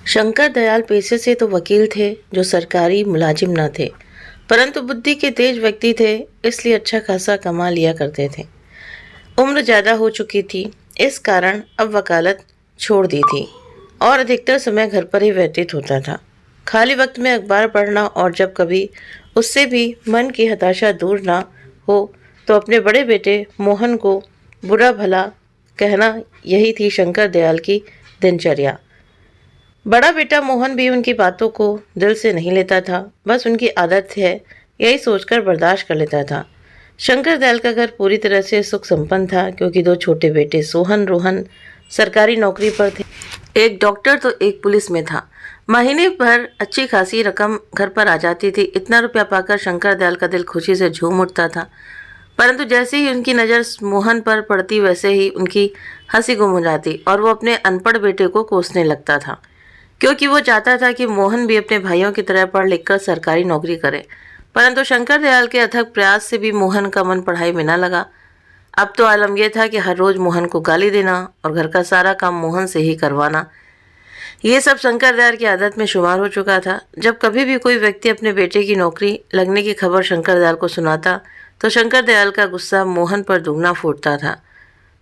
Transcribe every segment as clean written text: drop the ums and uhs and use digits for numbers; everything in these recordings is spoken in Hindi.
शंकर दयाल पेशे से तो वकील थे जो सरकारी मुलाजिम न थे, परंतु बुद्धि के तेज व्यक्ति थे, इसलिए अच्छा खासा कमा लिया करते थे। उम्र ज़्यादा हो चुकी थी, इस कारण अब वकालत छोड़ दी थी और अधिकतर समय घर पर ही व्यतीत होता था। खाली वक्त में अखबार पढ़ना और जब कभी उससे भी मन की हताशा दूर ना हो तो अपने बड़े बेटे मोहन को बुरा भला कहना, यही थी शंकर दयाल की दिनचर्या। बड़ा बेटा मोहन भी उनकी बातों को दिल से नहीं लेता था, बस उनकी आदत है यही सोचकर बर्दाश्त कर लेता था। शंकर दयाल का घर पूरी तरह से सुख संपन्न था, क्योंकि दो छोटे बेटे सोहन रोहन सरकारी नौकरी पर थे। एक डॉक्टर तो एक पुलिस में था। महीने पर अच्छी खासी रकम घर पर आ जाती थी। इतना रुपया पाकर शंकर दयाल का दिल खुशी से झूम उठता था, परंतु जैसे ही उनकी नज़र मोहन पर पड़ती वैसे ही उनकी हंसी गुम हो जाती और वो अपने अनपढ़ बेटे को कोसने लगता था, क्योंकि वो चाहता था कि मोहन भी अपने भाइयों की तरह पढ़ लिखकर सरकारी नौकरी करे। परंतु शंकर दयाल के अथक प्रयास से भी मोहन का मन पढ़ाई में न लगा। अब तो आलम यह था कि हर रोज मोहन को गाली देना और घर का सारा काम मोहन से ही करवाना, ये सब शंकर दयाल की आदत में शुमार हो चुका था। जब कभी भी कोई व्यक्ति अपने बेटे की नौकरी लगने की खबर शंकर दयाल को सुनाता तो शंकर दयाल का गुस्सा मोहन पर दुगना फूटता था।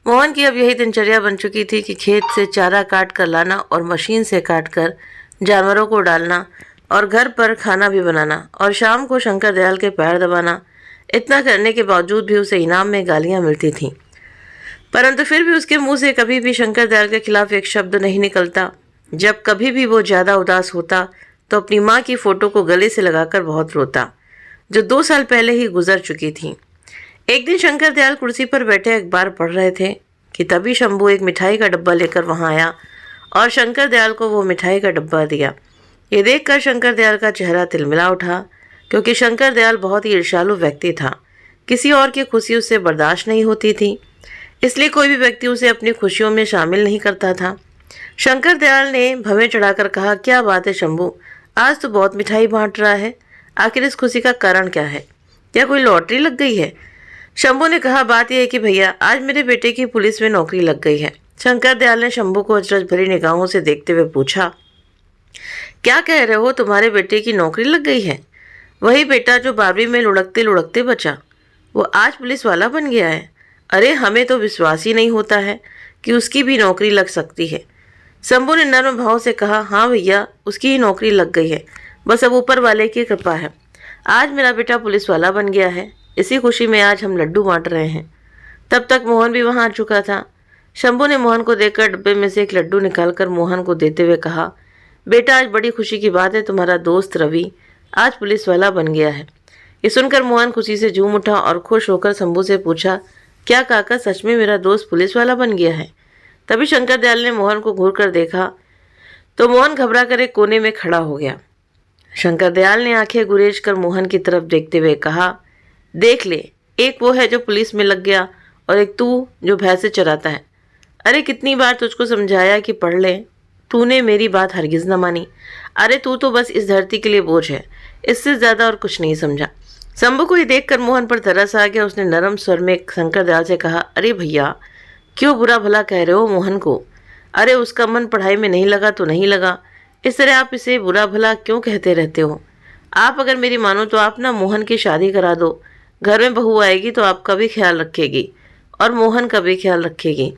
मोहन की अब यही दिनचर्या बन चुकी थी कि खेत से चारा काट कर लाना और मशीन से काट कर जानवरों को डालना और घर पर खाना भी बनाना और शाम को शंकर दयाल के पैर दबाना। इतना करने के बावजूद भी उसे इनाम में गालियां मिलती थीं, परंतु फिर भी उसके मुंह से कभी भी शंकर दयाल के खिलाफ एक शब्द नहीं निकलता। जब कभी भी वो ज़्यादा उदास होता तो अपनी माँ की फ़ोटो को गले से लगाकर बहुत रोता, जो 2 साल पहले ही गुजर चुकी थी। एक दिन शंकर दयाल कुर्सी पर बैठे अखबार पढ़ रहे थे कि तभी शंभू एक मिठाई का डब्बा लेकर वहां आया और शंकर दयाल को वो मिठाई का डब्बा दिया। ये देखकर शंकर दयाल का चेहरा तिलमिला उठा, क्योंकि शंकर दयाल बहुत ही ईर्ष्यालु व्यक्ति था। किसी और की खुशी उसे बर्दाश्त नहीं होती थी, इसलिए कोई भी व्यक्ति उसे अपनी खुशियों में शामिल नहीं करता था। शंकर दयाल ने भवें चढ़ाकर कहा, क्या बात है शंभू, आज तो बहुत मिठाई बांट रहा है, आखिर इस खुशी का कारण क्या है? क्या कोई लॉटरी लग गई है? शंभू ने कहा, बात यह है कि भैया, आज मेरे बेटे की पुलिस में नौकरी लग गई है। शंकर दयाल ने शंभू को अचरज भरी निगाहों से देखते हुए पूछा, क्या कह रहे हो, तुम्हारे बेटे की नौकरी लग गई है? वही बेटा जो 12वीं में लुढ़कते लुढ़कते बचा, वो आज पुलिस वाला बन गया है। अरे हमें तो विश्वास ही नहीं होता है कि उसकी भी नौकरी लग सकती है। शंभू ने नर्म भाव से कहा, हाँ भैया, उसकी ही नौकरी लग गई है, बस अब ऊपर वाले की कृपा है। आज मेरा बेटा पुलिस वाला बन गया है, इसी खुशी में आज हम लड्डू बांट रहे हैं। तब तक मोहन भी वहां आ चुका था। शंभू ने मोहन को देखकर डब्बे में से एक लड्डू निकालकर मोहन को देते हुए कहा, बेटा, आज बड़ी खुशी की बात है, तुम्हारा दोस्त रवि आज पुलिस वाला बन गया है। ये सुनकर मोहन खुशी से झूम उठा और खुश होकर शंभू से पूछा, क्या काका, सच में मेरा दोस्त पुलिस वाला बन गया है? तभी शंकर दयाल ने मोहन को घूर कर देखा तो मोहन घबरा कर एक कोने में खड़ा हो गया। शंकर दयाल ने आंखें गुरेज कर मोहन की तरफ देखते हुए कहा, देख ले, एक वो है जो पुलिस में लग गया और एक तू जो भैंसे चराता है। अरे कितनी बार तुझको समझाया कि पढ़ ले, तूने मेरी बात हरगिज न मानी। अरे तू तो बस इस धरती के लिए बोझ है, इससे ज़्यादा और कुछ नहीं समझा। शंभू को ये देखकर मोहन पर तरस आ गया। उसने नरम स्वर में शंकर दयाल से कहा, अरे भैया, क्यों बुरा भला कह रहे हो मोहन को? अरे उसका मन पढ़ाई में नहीं लगा तो नहीं लगा, इस तरह आप इसे बुरा भला क्यों कहते रहते हो? आप अगर मेरी मानो तो आप ना मोहन की शादी करा दो। घर में बहू आएगी तो आपका भी ख्याल रखेगी और मोहन का भी ख्याल रखेगी।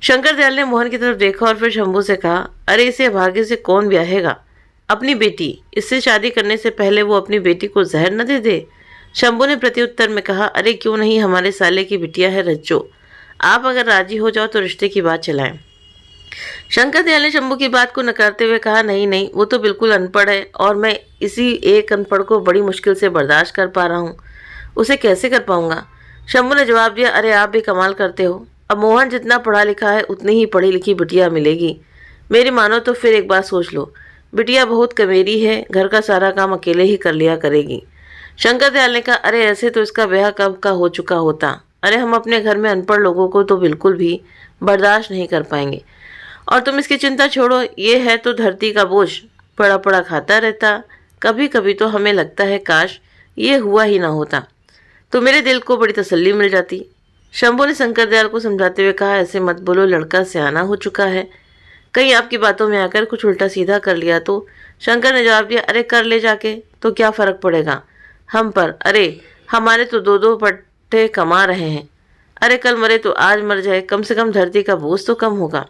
शंकर दयाल ने मोहन की तरफ देखा और फिर शंभू से कहा, अरे इसे भाग्य से कौन ब्याहेगा? अपनी बेटी, इससे शादी करने से पहले वो अपनी बेटी को जहर न दे दे। शंभू ने प्रत्युत्तर में कहा, अरे क्यों नहीं, हमारे साले की बिटिया है रज्जो, आप अगर राजी हो जाओ तो रिश्ते की बात चलाएं। शंकर दयाल ने शंभू की बात को नकारते हुए कहा, नहीं नहीं, वो तो बिल्कुल अनपढ़ है और मैं इसी एक अनपढ़ को बड़ी मुश्किल से बर्दाश्त कर पा रहा हूँ, उसे कैसे कर पाऊंगा? शंभू ने जवाब दिया, अरे आप भी कमाल करते हो, अब मोहन जितना पढ़ा लिखा है उतनी ही पढ़ी लिखी बिटिया मिलेगी। मेरी मानो तो फिर एक बात सोच लो, बिटिया बहुत कमेरी है, घर का सारा काम अकेले ही कर लिया करेगी। शंकर दयाल ने कहा, अरे ऐसे तो इसका ब्याह कब का हो चुका होता। अरे हम अपने घर में अनपढ़ लोगों को तो बिल्कुल भी बर्दाश्त नहीं कर पाएंगे। और तुम इसकी चिंता छोड़ो, ये है तो धरती का बोझ, पड़ा पड़ा खाता रहता। कभी कभी तो हमें लगता है काश ये हुआ ही ना होता, तो मेरे दिल को बड़ी तसल्ली मिल जाती। शंभू ने शंकर दयाल को समझाते हुए कहा, ऐसे मत बोलो, लड़का सयाना हो चुका है, कहीं आपकी बातों में आकर कुछ उल्टा सीधा कर लिया तो? शंकर ने जवाब दिया, अरे कर ले जाके, तो क्या फर्क पड़ेगा हम पर? अरे हमारे तो दो दो पट्टे कमा रहे हैं। अरे कल मरे तो आज मर जाए, कम से कम धरती का बोझ तो कम होगा।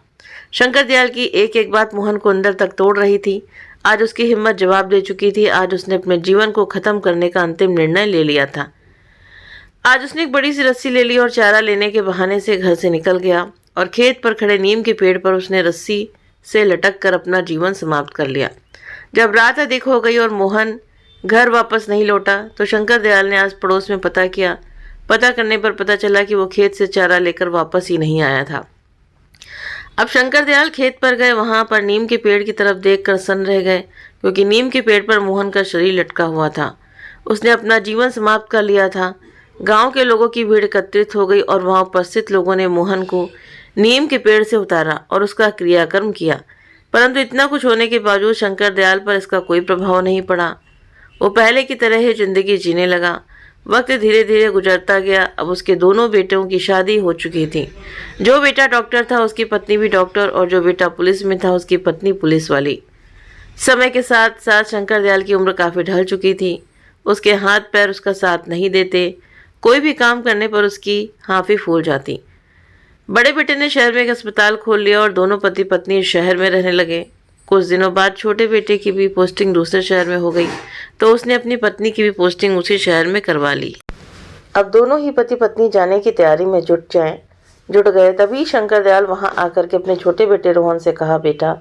शंकर दयाल की एक एक बात मोहन को अंदर तक तोड़ रही थी। आज उसकी हिम्मत जवाब दे चुकी थी। आज उसने अपने जीवन को खत्म करने का अंतिम निर्णय ले लिया था। आज उसने एक बड़ी सी रस्सी ले ली और चारा लेने के बहाने से घर से निकल गया और खेत पर खड़े नीम के पेड़ पर उसने रस्सी से लटक कर अपना जीवन समाप्त कर लिया। जब रात अधिक हो गई और मोहन घर वापस नहीं लौटा तो शंकर दयाल ने आज पड़ोस में पता किया। पता करने पर पता चला कि वो खेत से चारा लेकर वापस ही नहीं आया था। अब शंकर दयाल खेत पर गए। वहां पर नीम के पेड़ की तरफ देखकर सन्न रह गए, क्योंकि नीम के पेड़ पर मोहन का शरीर लटका हुआ था। उसने अपना जीवन समाप्त कर लिया था। गांव के लोगों की भीड़ एकत्रित हो गई और वहां उपस्थित लोगों ने मोहन को नीम के पेड़ से उतारा और उसका क्रियाकर्म किया। परंतु इतना कुछ होने के बावजूद शंकर दयाल पर इसका कोई प्रभाव नहीं पड़ा। वो पहले की तरह ही जिंदगी जीने लगा। वक्त धीरे धीरे गुजरता गया। अब उसके दोनों बेटों की शादी हो चुकी थी। जो बेटा डॉक्टर था उसकी पत्नी भी डॉक्टर, और जो बेटा पुलिस में था उसकी पत्नी पुलिस वाली। समय के साथ साथ शंकर दयाल की उम्र काफ़ी ढल चुकी थी। उसके हाथ पैर उसका साथ नहीं देते। कोई भी काम करने पर उसकी हाँफी फूल जाती। बड़े बेटे ने शहर में एक अस्पताल खोल लिया और दोनों पति पत्नी शहर में रहने लगे। कुछ दिनों बाद छोटे बेटे की भी पोस्टिंग दूसरे शहर में हो गई, तो उसने अपनी पत्नी की भी पोस्टिंग उसी शहर में करवा ली। अब दोनों ही पति पत्नी जाने की तैयारी में जुट गए। तभी शंकर दयाल वहां आकर के अपने छोटे बेटे रोहन से कहा, बेटा,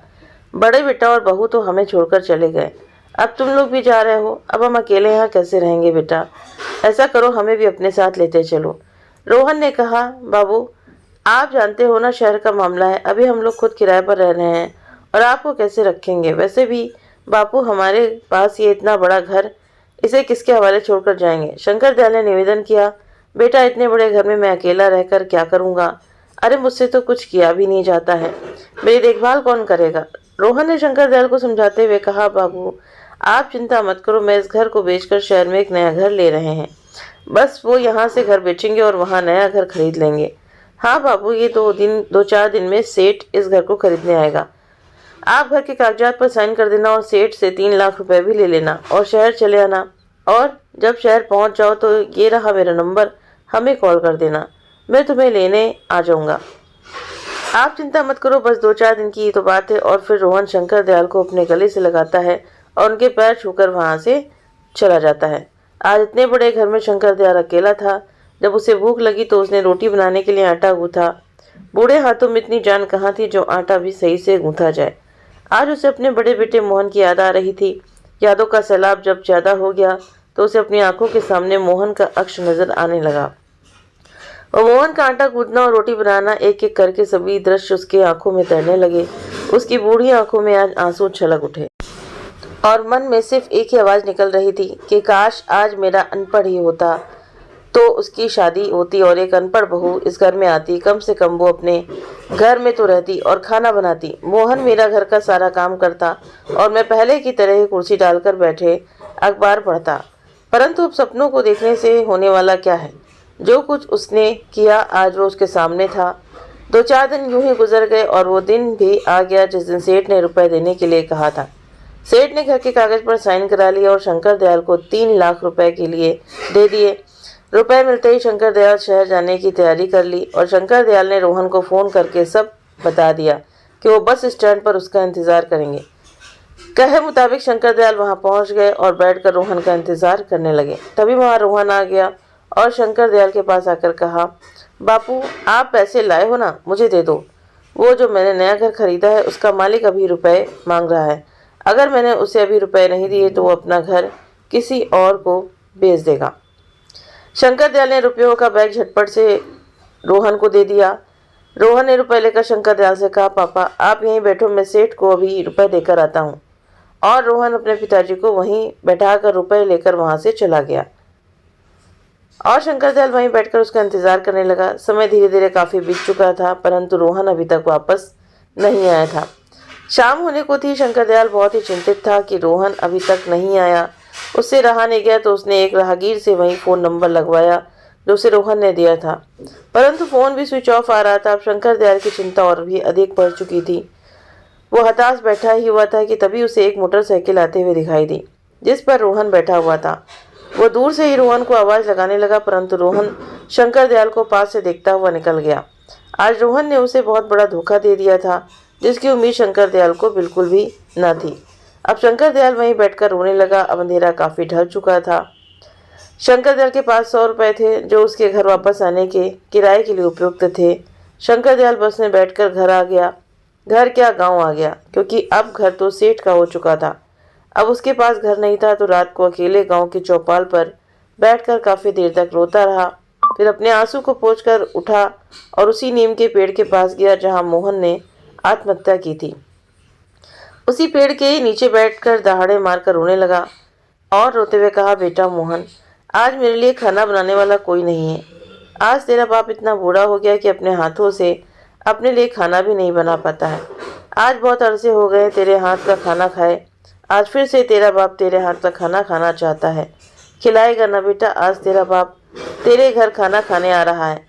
बड़े बेटा और बहू तो हमें छोड़कर चले गए, अब तुम लोग भी जा रहे हो। अब हम अकेले यहाँ कैसे रहेंगे बेटा? ऐसा करो, हमें भी अपने साथ लेते चलो। रोहन ने कहा, बाबू आप जानते हो ना, शहर का मामला है। अभी हम लोग खुद किराए पर रह रहे हैं और आपको कैसे रखेंगे? वैसे भी बापू, हमारे पास ये इतना बड़ा घर, इसे किसके हवाले छोड़कर जाएंगे? शंकर दयाल ने निवेदन किया, बेटा इतने बड़े घर में मैं अकेला रहकर क्या करूँगा? अरे मुझसे तो कुछ किया भी नहीं जाता है, मेरी देखभाल कौन करेगा? रोहन ने शंकर दयाल को समझाते हुए कहा, बाबू आप चिंता मत करो, मैं इस घर को बेचकर शहर में एक नया घर ले रहे हैं। बस वो यहाँ से घर बेचेंगे और वहाँ नया घर खरीद लेंगे। हाँ बाबू, ये 2-4 दिन में सेठ इस घर को खरीदने आएगा। आप घर के कागजात पर साइन कर देना और सेठ से 3 लाख रुपए भी ले लेना और शहर चले आना। और जब शहर पहुंच जाओ तो ये रहा मेरा नंबर, हमें कॉल कर देना, मैं तुम्हें लेने आ जाऊंगा। आप चिंता मत करो, बस 2-4 दिन की ही तो बात है। और फिर रोहन शंकर दयाल को अपने गले से लगाता है और उनके पैर छूकर वहां से चला जाता है। आज इतने बड़े घर में शंकर दयाल अकेला था। जब उसे भूख लगी तो उसने रोटी बनाने के लिए आटा गूंथा। बूढ़े हाथों में इतनी जान कहाँ थी जो आटा भी सही से गूंथा जाए। आज उसे अपने बड़े बेटे मोहन की याद आ रही थी। यादों का सैलाब जब ज्यादा हो गया तो उसे अपनी आंखों के सामने मोहन का अक्ष नजर आने लगा। और मोहन का आटा गूंथना और रोटी बनाना, एक एक करके सभी दृश्य उसकी आंखों में तैरने लगे। उसकी बूढ़ी आंखों में आज आंसू छलक उठे और मन में सिर्फ एक ही आवाज़ निकल रही थी कि काश आज मेरा अनपढ़ ही होता तो उसकी शादी होती और एक अनपढ़ बहू इस घर में आती। कम से कम वो अपने घर में तो रहती और खाना बनाती। मोहन मेरा घर का सारा काम करता और मैं पहले की तरह ही कुर्सी डालकर बैठे अखबार पढ़ता। परंतु अब सपनों को देखने से होने वाला क्या है? जो कुछ उसने किया आज वो उसके सामने था। 2-4 दिन यूं ही गुजर गए और वो दिन भी आ गया जिस दिन सेठ ने रुपए देने के लिए कहा था। सेठ ने घर के कागज पर साइन करा लिया और शंकर दयाल को 3 लाख रुपए के लिए दे दिए। रुपए मिलते ही शंकर दयाल शहर जाने की तैयारी कर ली और शंकर दयाल ने रोहन को फ़ोन करके सब बता दिया कि वो बस स्टैंड पर उसका इंतज़ार करेंगे। कहे मुताबिक शंकर दयाल वहां पहुंच गए और बैठकर रोहन का इंतज़ार करने लगे। तभी वहां रोहन आ गया और शंकर दयाल के पास आकर कहा, बापू आप पैसे लाए हो ना, मुझे दे दो। वो जो मैंने नया घर खरीदा है उसका मालिक अभी रुपए मांग रहा है। अगर मैंने उसे अभी रुपए नहीं दिए तो वो अपना घर किसी और को बेच देगा। शंकर दयाल ने रुपयों का बैग झटपट से रोहन को दे दिया। रोहन ने रुपए लेकर शंकर दयाल से कहा, पापा आप यहीं बैठो, मैं सेठ को अभी रुपए देकर आता हूँ। और रोहन अपने पिताजी को वहीं बैठाकर रुपए लेकर वहां से चला गया और शंकर दयाल वहीं बैठकर उसका इंतजार करने लगा। समय धीरे धीरे काफ़ी बीत चुका था, परंतु रोहन अभी तक वापस नहीं आया था। शाम होने को थी। शंकर दयाल बहुत ही चिंतित था कि रोहन अभी तक नहीं आया। उससे रहा नहीं गया तो उसने एक राहगीर से वहीं फ़ोन नंबर लगवाया जो उसे रोहन ने दिया था, परंतु फ़ोन भी स्विच ऑफ आ रहा था। अब शंकर दयाल की चिंता और भी अधिक बढ़ चुकी थी। वो हताश बैठा ही हुआ था कि तभी उसे एक मोटरसाइकिल आते हुए दिखाई दी, जिस पर रोहन बैठा हुआ था। वो दूर से ही रोहन को आवाज़ लगाने लगा, परंतु रोहन शंकर दयाल को पास से देखता हुआ निकल गया। आज रोहन ने उसे बहुत बड़ा धोखा दे दिया था, जिसकी उम्मीद शंकर दयाल को बिल्कुल भी न थी। अब शंकर दयाल वहीं बैठकर रोने लगा। अब अंधेरा काफ़ी ढल चुका था। शंकर दयाल के पास 100 रुपये थे, जो उसके घर वापस आने के किराए के लिए उपयुक्त थे। शंकर दयाल बस में बैठकर घर आ गया। घर क्या, गांव आ गया, क्योंकि अब घर तो सेठ का हो चुका था। अब उसके पास घर नहीं था, तो रात को अकेले गांव की चौपाल पर बैठकर काफ़ी देर तक रोता रहा। फिर अपने आंसू को पोंछकर उठा और उसी नीम के पेड़ के पास गया जहां मोहन ने आत्महत्या की थी। उसी पेड़ के नीचे बैठकर दहाड़े मारकर रोने लगा और रोते हुए कहा, बेटा मोहन, आज मेरे लिए खाना बनाने वाला कोई नहीं है। आज तेरा बाप इतना बूढ़ा हो गया कि अपने हाथों से अपने लिए खाना भी नहीं बना पाता है। आज बहुत अरसे हो गए तेरे हाथ का खाना खाए। आज फिर से तेरा बाप तेरे हाथ का खाना खाना चाहता है। खिलाएगा ना बेटा? आज तेरा बाप तेरे घर खाना खाने आ रहा है,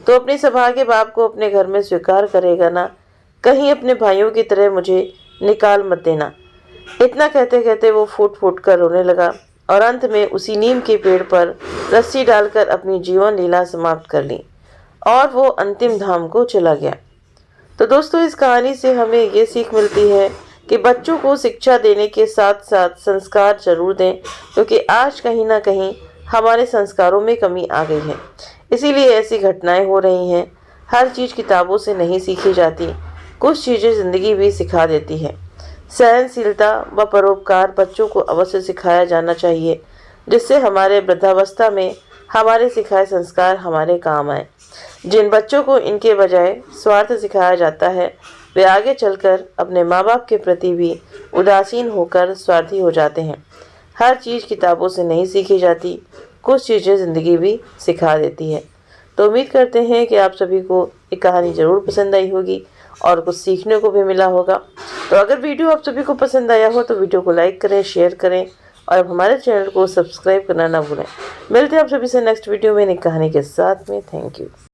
तो अपनी सभा के बाप को अपने घर में स्वीकार करेगा ना? कहीं अपने भाइयों की तरह मुझे निकाल मत देना। इतना कहते कहते वो फूट फूट कर रोने लगा और अंत में उसी नीम के पेड़ पर रस्सी डालकर अपनी जीवन लीला समाप्त कर ली और वो अंतिम धाम को चला गया। तो दोस्तों, इस कहानी से हमें ये सीख मिलती है कि बच्चों को शिक्षा देने के साथ साथ संस्कार जरूर दें, क्योंकि आज कहीं ना कहीं हमारे संस्कारों में कमी आ गई है। इसीलिए ऐसी घटनाएं हो रही हैं। हर चीज़ किताबों से नहीं सीखी जाती, कुछ चीज़ें ज़िंदगी भी सिखा देती है। सहनशीलता व परोपकार बच्चों को अवश्य सिखाया जाना चाहिए, जिससे हमारे वृद्धावस्था में हमारे सिखाए संस्कार हमारे काम आए। जिन बच्चों को इनके बजाय स्वार्थ सिखाया जाता है, वे आगे चलकर अपने माँ बाप के प्रति भी उदासीन होकर स्वार्थी हो जाते हैं। हर चीज़ किताबों से नहीं सीखी जाती, कुछ चीज़ें ज़िंदगी भी सिखा देती है। तो उम्मीद करते हैं कि आप सभी को ये कहानी ज़रूर पसंद आई होगी और कुछ सीखने को भी मिला होगा। तो अगर वीडियो आप सभी को पसंद आया हो तो वीडियो को लाइक करें, शेयर करें और हमारे चैनल को सब्सक्राइब करना ना भूलें। मिलते हैं आप सभी से नेक्स्ट वीडियो में नई कहानी के साथ में। Thank you.